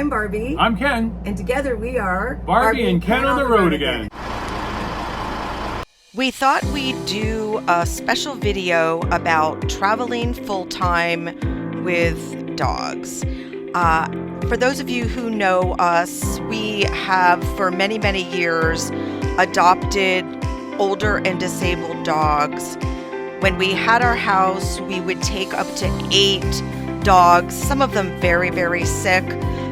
I'm Barbie. I'm Ken. And together we are Barbie and Ken on the road again. We thought we'd do a special video about traveling full-time with dogs. For those of you who know us, we have for many, many years adopted older and disabled dogs. When we had our house, we would take up to 8 dogs, some of them very, very sick.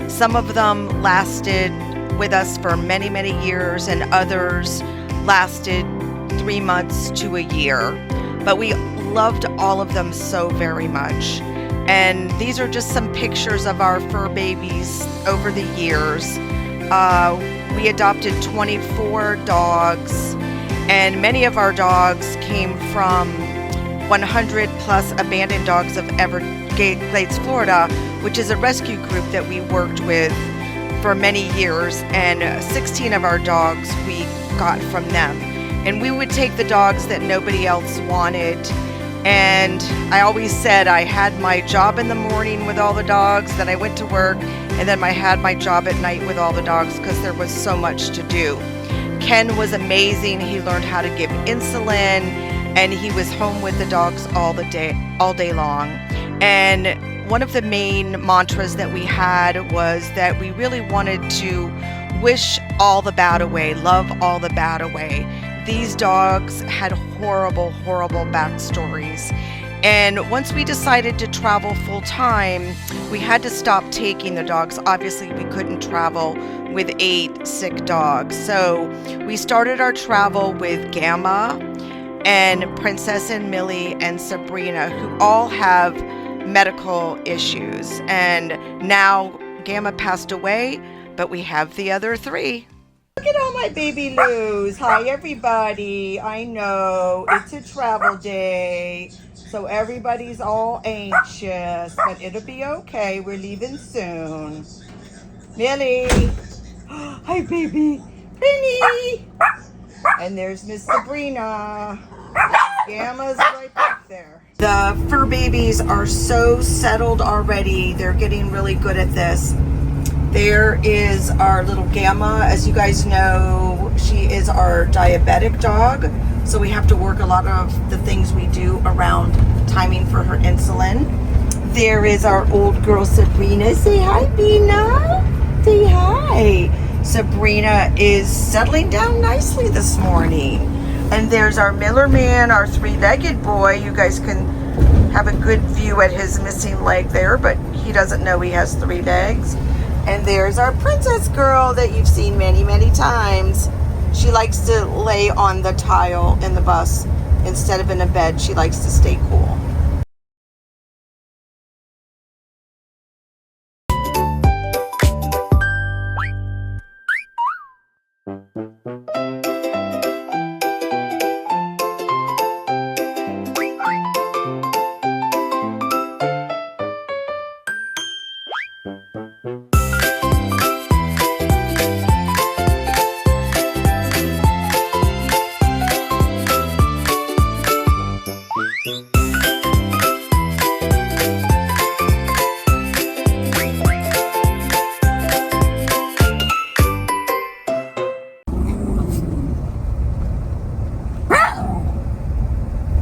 Some of them lasted with us for many, many years, and others lasted 3 months to a year. But we loved all of them so very much. And these are just some pictures of our fur babies over the years. We adopted 24 dogs, and many of our dogs came from 100 plus abandoned dogs of Everglades, Florida, which is a rescue group that we worked with for many years, and 16 of our dogs we got from them. And we would take the dogs that nobody else wanted. And I always said I had my job in the morning with all the dogs, then I went to work, and then I had my job at night with all the dogs because there was so much to do. Ken was amazing. He learned how to give insulin, and he was home with the dogs all day long. And one of the main mantras that we had was that we really wanted to wish all the bad away, love all the bad away. These dogs had horrible, horrible backstories. And once we decided to travel full time, we had to stop taking the dogs. Obviously, we couldn't travel with 8 sick dogs. So we started our travel with Gamma and Princess and Millie and Sabrina, who all have medical issues. And now Gamma passed away, but we have the other 3. Look at all my baby Loos. Hi, everybody. I know it's a travel day, so everybody's all anxious, but it'll be okay. We're leaving soon. Millie. Hi, baby. Penny. And there's Miss Sabrina. Gamma's right back there. The fur babies are so settled already. They're getting really good at this. There is our little Gamma. As you guys know, she is our diabetic dog, so we have to work a lot of the things we do around timing for her insulin. There is our old girl Sabrina. Say hi, Bina. Say hi. Sabrina is settling down nicely this morning. And there's our Miller Man, our 3-legged boy. You guys can have a good view at his missing leg there, but he doesn't know he has 3 legs. And there's our princess girl that you've seen many, many times. She likes to lay on the tile in the bus instead of in a bed. She likes to stay cool.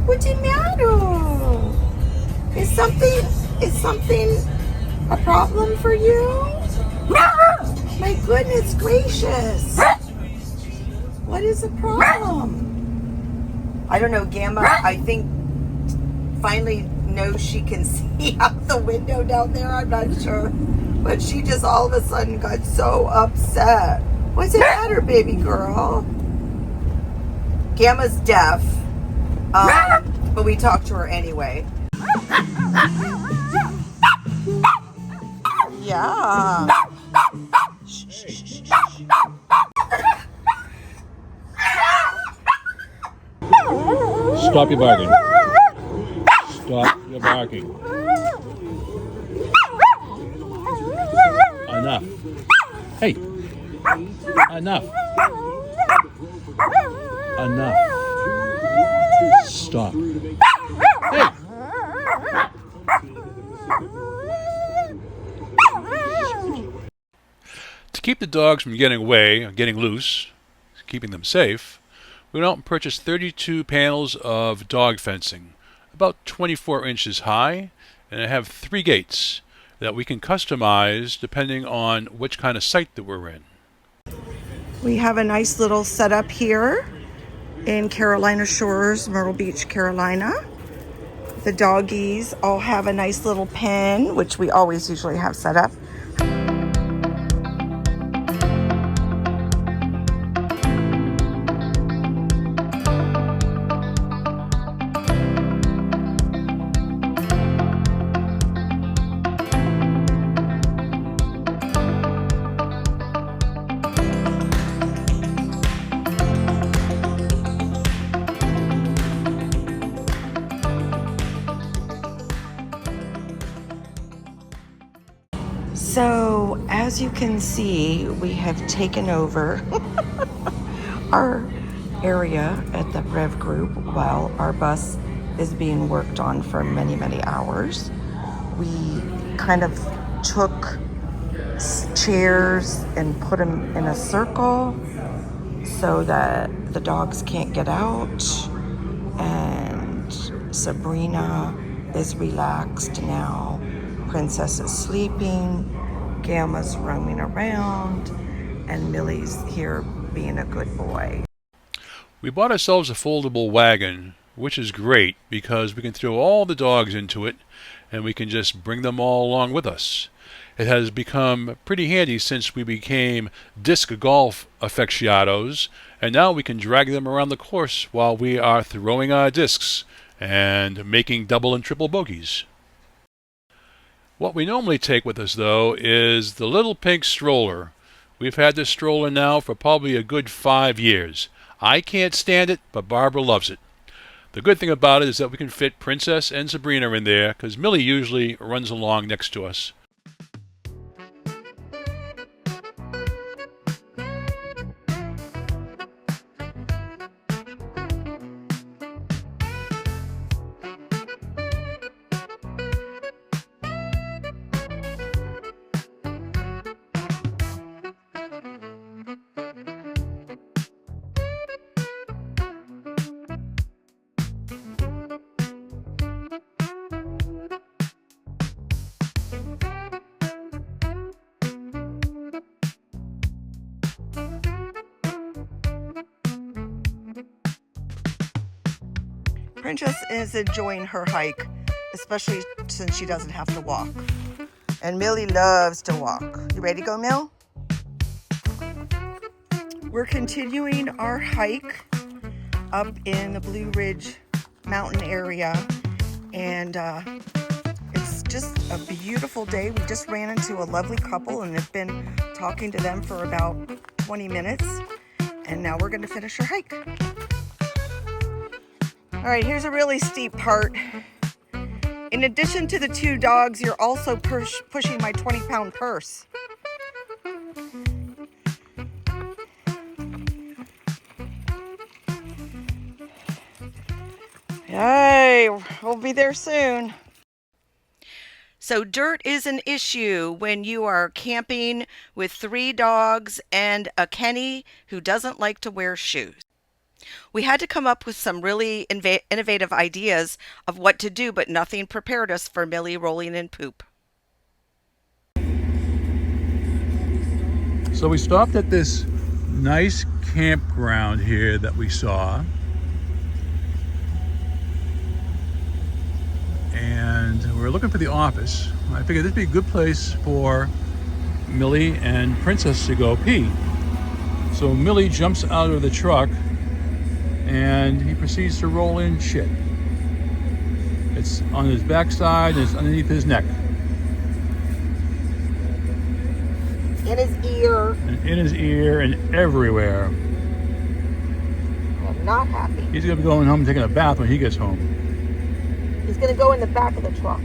What's the matter? Is something a problem for you? My goodness gracious. What is the problem? I don't know, Gamma, I think finally knows she can see out the window down there. I'm not sure. But she just all of a sudden got so upset. What's the matter, baby girl? Gamma's deaf. But we talk to her anyway. Yeah. Stop your barking. Stop your barking. Enough. Hey. Enough. Enough. Stop. Hey. keep the dogs from getting away, getting loose, keeping them safe, we went out and purchased 32 panels of dog fencing, about 24 inches high, and I have 3 gates that we can customize depending on which kind of site that we're in. We have a nice little setup here in Carolina Shores, Myrtle Beach, Carolina. The doggies all have a nice little pen, which we always usually have set up. So, as you can see, we have taken over our area at the Rev Group while our bus is being worked on for many, many hours. We kind of took chairs and put them in a circle so that the dogs can't get out. And Sabrina is relaxed now. Princess is sleeping. Gamma's roaming around, and Millie's here being a good boy. We bought ourselves a foldable wagon, which is great because we can throw all the dogs into it and we can just bring them all along with us. It has become pretty handy since we became disc golf aficionados, and now we can drag them around the course while we are throwing our discs and making double and triple bogeys. What we normally take with us, though, is the little pink stroller. We've had this stroller now for probably a good 5 years. I can't stand it, but Barbara loves it. The good thing about it is that we can fit Princess and Sabrina in there, because Millie usually runs along next to us. Princess is enjoying her hike, especially since she doesn't have to walk. And Millie loves to walk. You ready to go, Mill? We're continuing our hike up in the Blue Ridge Mountain area, and it's just a beautiful day. We just ran into a lovely couple and have been talking to them for about 20 minutes, and now we're going to finish our hike. All right, here's a really steep part. In addition to the 2 dogs, you're also pushing my 20-pound purse. Hey, we'll be there soon. So dirt is an issue when you are camping with 3 dogs and a Kenny who doesn't like to wear shoes. We had to come up with some really innovative ideas of what to do, but nothing prepared us for Millie rolling in poop. So we stopped at this nice campground here that we saw. And we're looking for the office. I figured this would be a good place for Millie and Princess to go pee. So Millie jumps out of the truck and he proceeds to roll in shit. It's on his backside and it's underneath his neck. In his ear. And in his ear and everywhere. I'm not happy. He's gonna be going home and taking a bath when he gets home. He's gonna go in the back of the truck.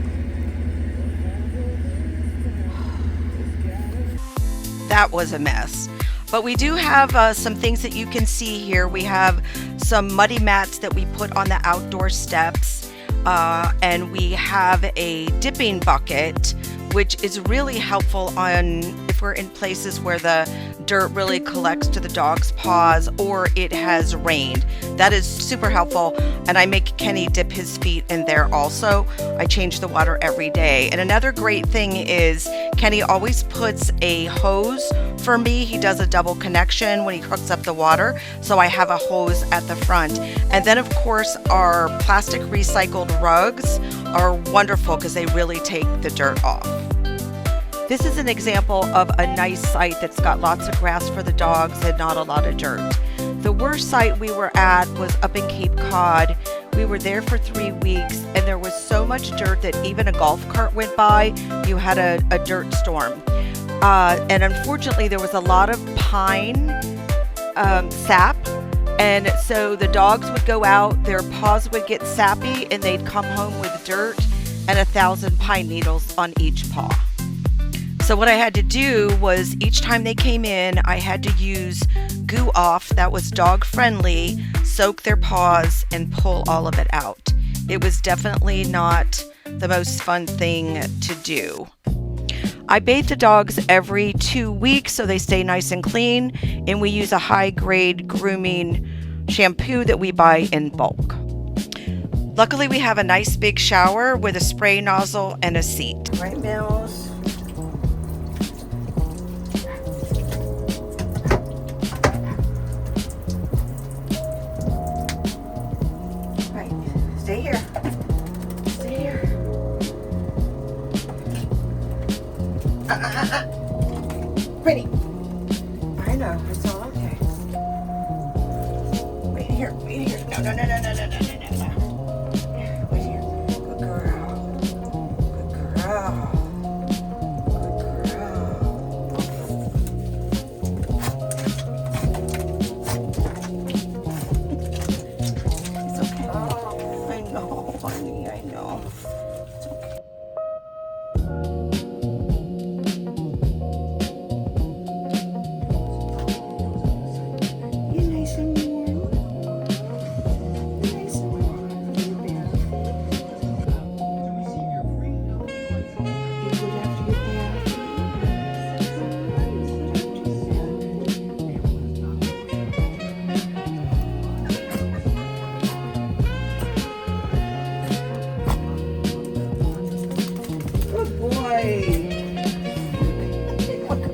That was a mess. But we do have some things that you can see here. We have some muddy mats that we put on the outdoor steps. And we have a dipping bucket, which is really helpful on if if we're in places where the dirt really collects to the dog's paws or it has rained. That is super helpful. And I make Kenny dip his feet in there also. I change the water every day. And another great thing is Kenny always puts a hose for me. He does a double connection when he hooks up the water. So I have a hose at the front. And then of course our plastic recycled rugs are wonderful because they really take the dirt off. This is an example of a nice site that's got lots of grass for the dogs and not a lot of dirt. The worst site we were at was up in Cape Cod. We were there for 3 weeks and there was so much dirt that even a golf cart went by, you had a dirt storm. And unfortunately there was a lot of pine sap, and so the dogs would go out, their paws would get sappy, and they'd come home with dirt and 1,000 pine needles on each paw. So what I had to do was each time they came in, I had to use Goo Off that was dog friendly, soak their paws and pull all of it out. It was definitely not the most fun thing to do. I bathe the dogs every 2 weeks so they stay nice and clean, and we use a high-grade grooming shampoo that we buy in bulk. Luckily, we have a nice big shower with a spray nozzle and a seat. Right, Mills? Right, stay here. Stay here. Pretty. I know, it's all okay. Wait here, wait here. No, no, no, no, no, no, no, no, no. Here, wait here. Good girl. Good girl. Good girl. It's okay. I know, honey, I know. It's okay.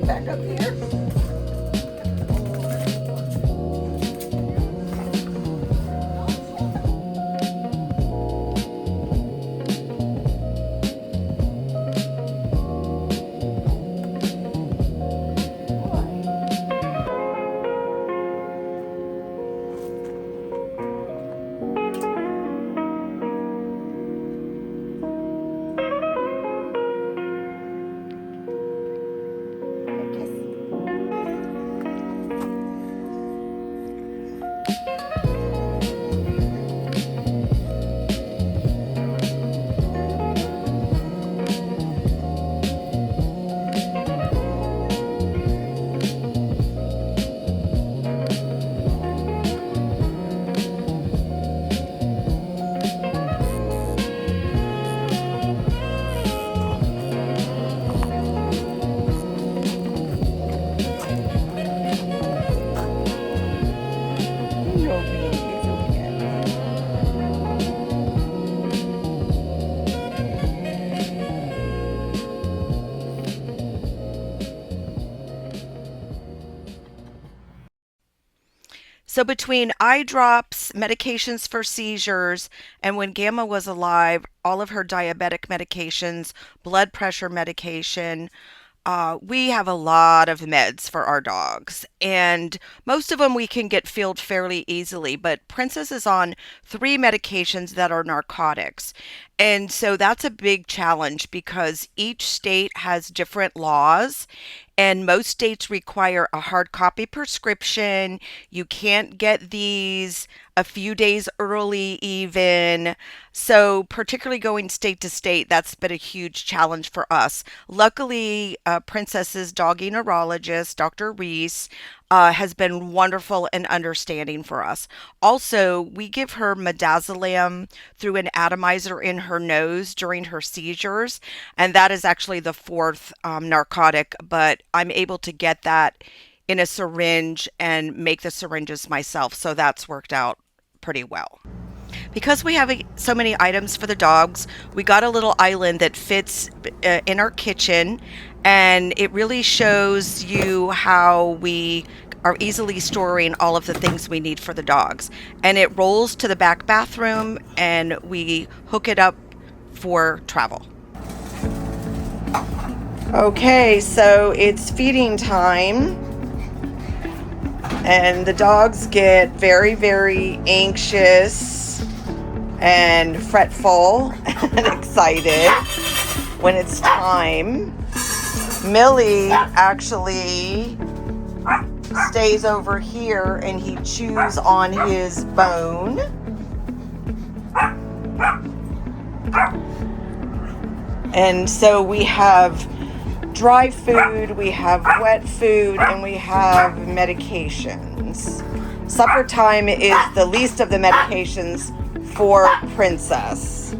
Back up here. So between eye drops, medications for seizures, and when Gamma was alive, all of her diabetic medications, blood pressure medication, we have a lot of meds for our dogs, and most of them we can get filled fairly easily, but Princess is on 3 medications that are narcotics. And so that's a big challenge because each state has different laws, and most states require a hard copy prescription. You can't get these a few days early even. So particularly going state to state, that's been a huge challenge for us. Luckily, Princess's doggy neurologist, Dr. Reese, has been wonderful and understanding for us. Also, we give her midazolam through an atomizer in her nose during her seizures, and that is actually the fourth narcotic, but I'm able to get that in a syringe and make the syringes myself, so that's worked out pretty well. Because we have so many items for the dogs, we got a little island that fits in our kitchen, and it really shows you how we are easily storing all of the things we need for the dogs. And it rolls to the back bathroom, and we hook it up for travel. Okay, so it's feeding time. And the dogs get very, very anxious and fretful and excited when it's time. Millie actually stays over here and he chews on his bone. And so we have dry food, we have wet food, and we have medications. Supper time is the least of the medications for Princess.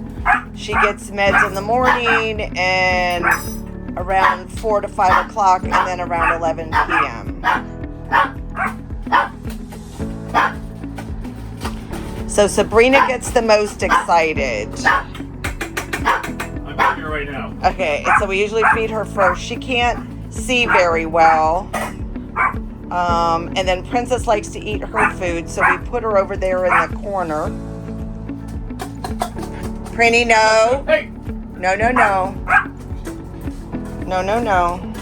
She gets meds in the morning and around 4 to 5 o'clock, and then around 11 p.m. So Sabrina gets the most excited. I'm here right now. Okay, and so we usually feed her first. She can't see very well. And then Princess likes to eat her food, so we put her over there in the corner. Prinny, no. Hey! No, no, no. No, no, no.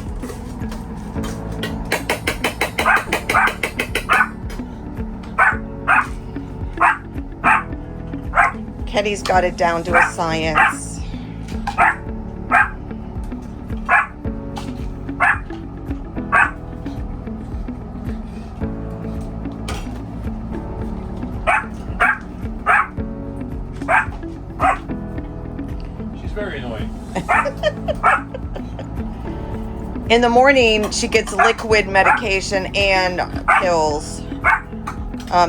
Kenny's got it down to a science. She's very annoying. In the morning, she gets liquid medication and pills.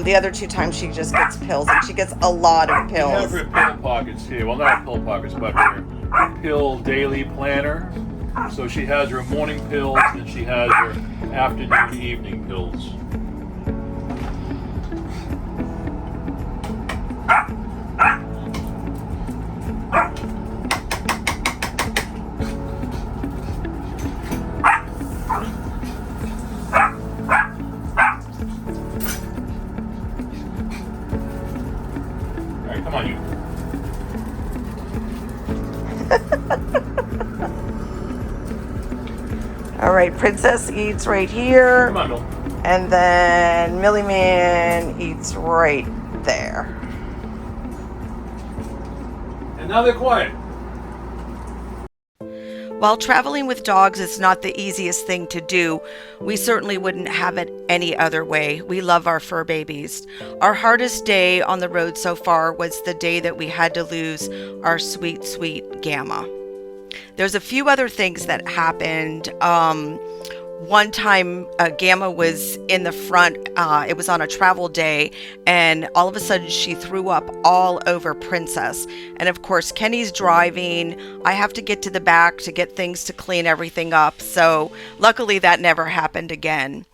The other 2 times she just gets pills, and she gets a lot of We have pills. her pill pockets here. Well, not pill pockets, but her pill daily planner. So she has her morning pills, and she has her afternoon, evening pills. All right, come on, you. All right, Princess eats right here, Come on, Bill. and then Millie Man eats right there. And now they're quiet. While traveling with dogs is not the easiest thing to do, we certainly wouldn't have it any other way. We love our fur babies. Our hardest day on the road so far was the day that we had to lose our sweet, sweet Gamma. There's a few other things that happened. One time, Gamma was in the front. It was on a travel day, and all of a sudden she threw up all over Princess. And of course, Kenny's driving. I have to get to the back to get things to clean everything up. So luckily that never happened again.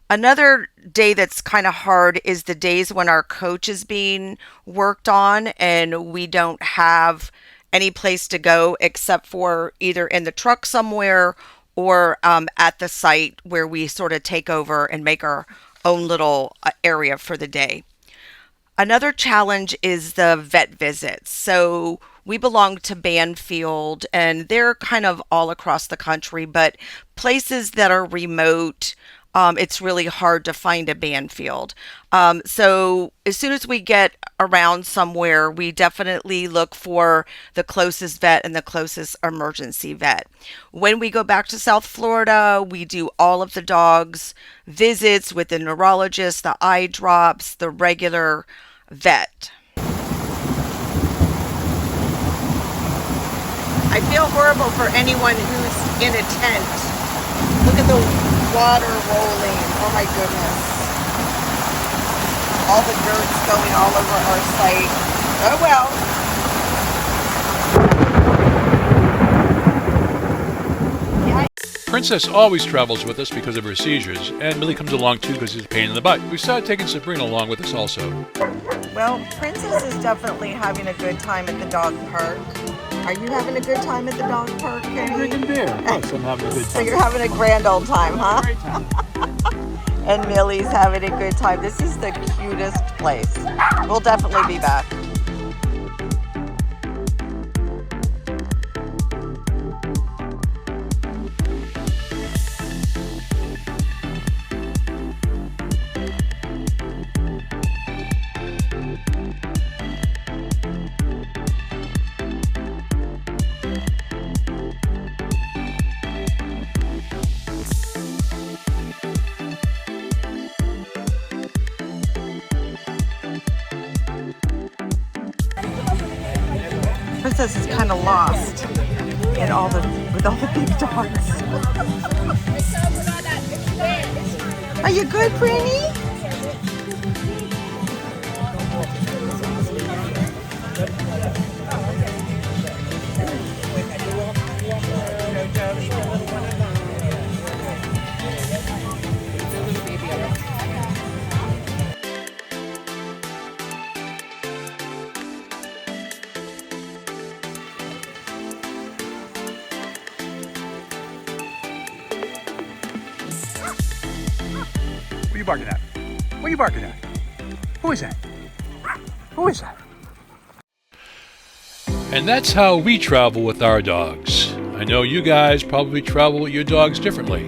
Another day that's kind of hard is the days when our coach is being worked on and we don't have any place to go except for either in the truck somewhere or at the site where we sort of take over and make our own little area for the day. Another challenge is the vet visits. So we belong to Banfield, and they're kind of all across the country, but places that are remote, it's really hard to find a Banfield. So as soon as we get around somewhere, we definitely look for the closest vet and the closest emergency vet. When we go back to South Florida, we do all of the dogs' visits with the neurologist, the eye drops, the regular vet. I feel horrible for anyone who's in a tent. Look at the water rolling. Oh my goodness. All the dirt's going all over our site. Oh well. Princess always travels with us because of her seizures, and Millie comes along too because she's a pain in the butt. We started taking Sabrina along with us also. Well, Princess is definitely having a good time at the dog park. Are you having a good time at the dog park, Kenny? Drinking beer. Yes, I'm having a good time. So you're having a grand old time, huh? Great time. And Millie's having a good time. This is the cutest place. We'll definitely be back. Princess is kind of lost with all the big dogs. Are you good, Franny? What are you barking at? What are you barking at? Who is that? Who is that? And that's how we travel with our dogs. I know you guys probably travel with your dogs differently.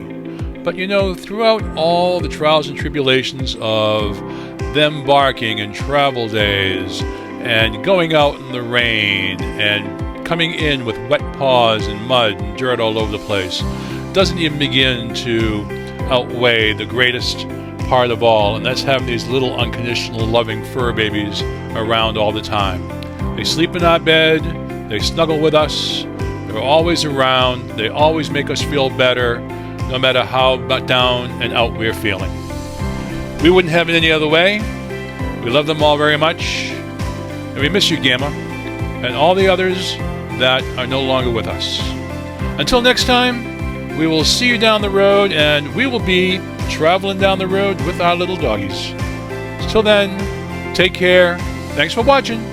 But you know, throughout all the trials and tribulations of them barking and travel days and going out in the rain and coming in with wet paws and mud and dirt all over the place doesn't even begin to outweigh the greatest part of all, and that's having these little unconditional loving fur babies around all the time. They sleep in our bed, they snuggle with us, they're always around, they always make us feel better no matter how down and out we're feeling. We wouldn't have it any other way. We love them all very much, and we miss you, Gamma, and all the others that are no longer with us. Until next time, we will see you down the road, and we will be traveling down the road with our little doggies. Till then, take care. Thanks for watching.